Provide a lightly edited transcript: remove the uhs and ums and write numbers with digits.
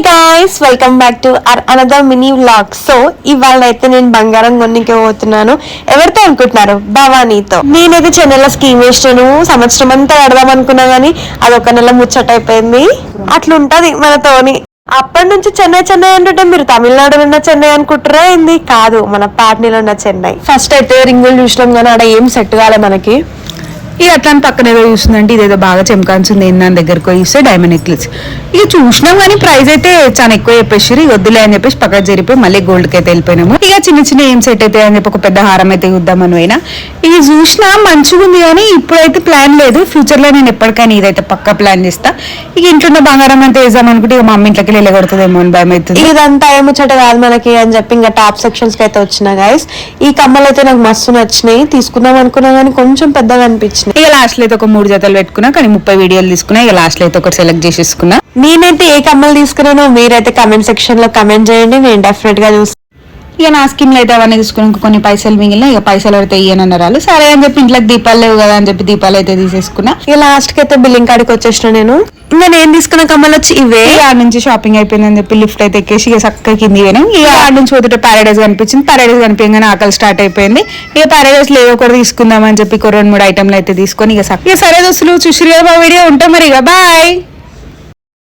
Guys welcome back to another mini vlog. So ఇవాళ అయితే నేను బంగారం కొన్నికి పోతున్నాను. ఎవరితో అనుకుంటున్నారు? భవానీతో. నేనైతే చెన్నైలో స్కీమ్ వేసాను. సంవత్సరం అంతా కడదాం అనుకున్నా గానీ అదొక నెల ముచ్చట అయిపోయింది. అట్లుంటది మనతోని. అప్పటి నుంచి చెన్నై చెన్నై అంటుంటే మీరు తమిళనాడులో ఉన్న చెన్నై అనుకుంటారా ఏంది? కాదు, మన పాట్నీలో ఉన్న చెన్నై. ఫస్ట్ అయితే రింగులు చూసినాం కానీ ఆడ ఏం సెట్ కాలే మనకి. ఇక అట్లా పక్కన ఏదో చూస్తుందంటే ఇదేదో బాగా చెమకాల్సింది దాని దగ్గరకు పోయిస్తే డైమండ్ నెక్లెస్ ఇక చూసినాం కానీ ప్రైస్ అయితే చాలా ఎక్కువ చెప్పేసి వద్దులే అని చెప్పేసి పక్కకు జరిపోయి మళ్ళీ గోల్డ్కి అయితే వెళ్ళిపోయినాము. ఇక చిన్న చిన్న ఏం సెట్ అయితే అని చెప్పి ఒక పెద్ద హారం అయితే చూద్దామని పోయినా. ఇక చూసినా మంచిగా ఉంది కానీ ఇప్పుడైతే ప్లాన్ లేదు. ఫ్యూచర్ లో నేను ఎప్పటికైనా ఇదైతే పక్కా ప్లాన్ చేస్తా. ఇక ఇంట్లో బంగారం అంతా వేద్దాం అనుకుంటే ఇక మా అమ్మ ఇంట్లోకి వెళ్ళగొడుతుందేమో అని భయం అవుతుంది. ఇదంతా ఏముచ్చట కాదు మనకి అని చెప్పి ఇంకా టాప్ సెక్షన్స్ కి అయితే వచ్చిన గైస్. ఈ కమ్మలు అయితే నాకు మస్తు నచ్చినాయి. తీసుకుందాం అనుకున్నా కానీ కొంచెం పెద్దగా అనిపించింది. ఇక లాస్ట్ లో అయితే ఒక 3 జతలు పెట్టుకున్నా కానీ 30 వీడియోలు తీసుకున్నా. ఇక లాస్ట్ లో అయితే ఒకటి సెలెక్ట్ చేసేసుకున్నా. నేనైతే ఏ కమ్మలు తీసుకున్నానో మీరైతే కమెంట్ సెక్షన్ లో కమెంట్ చేయండి. నేను డెఫినెట్ గా చూస్తాను. ఇక నా స్కిన్ లో అయితే అవన్నీ తీసుకుని కొన్ని పైసలు మిగిలిన ఇక పైసలు అయితే ఇయ్యనన్నారు. సరే అని చెప్పి ఇంట్లోకి దీపాలు లేవు కదా అని చెప్పి దీపాలు అయితే తీసేసుకున్నా. ఇక లాస్ట్ కి అయితే బిల్లింగ్ కాడికి వచ్చేసిన నేను. ఇంకా నేను తీసుకున్న కమ్మలు వచ్చి ఇవే. ఆడ నుంచి షాపింగ్ అయిపోయిందని చెప్పి లిఫ్ట్ అయితే ఎక్కేసి ఇక చక్కగా కింది పోయినాం. ఇక ఆడ నుంచి పోతుంటే ప్యారడైజ్ కనిపించింది. ప్యారడైజ్ కనిపించగానే ఆకలి స్టార్ట్ అయిపోయింది. ఇక ప్యారడైజ్ లేదో ఒకటి తీసుకుందాం అని చెప్పి 2-3 ఐటమ్లు అయితే తీసుకొని ఇక సరే దోస్తులు చూసిరు కదా మా వీడియో. ఉంటాం మరి ఇక బాయ్.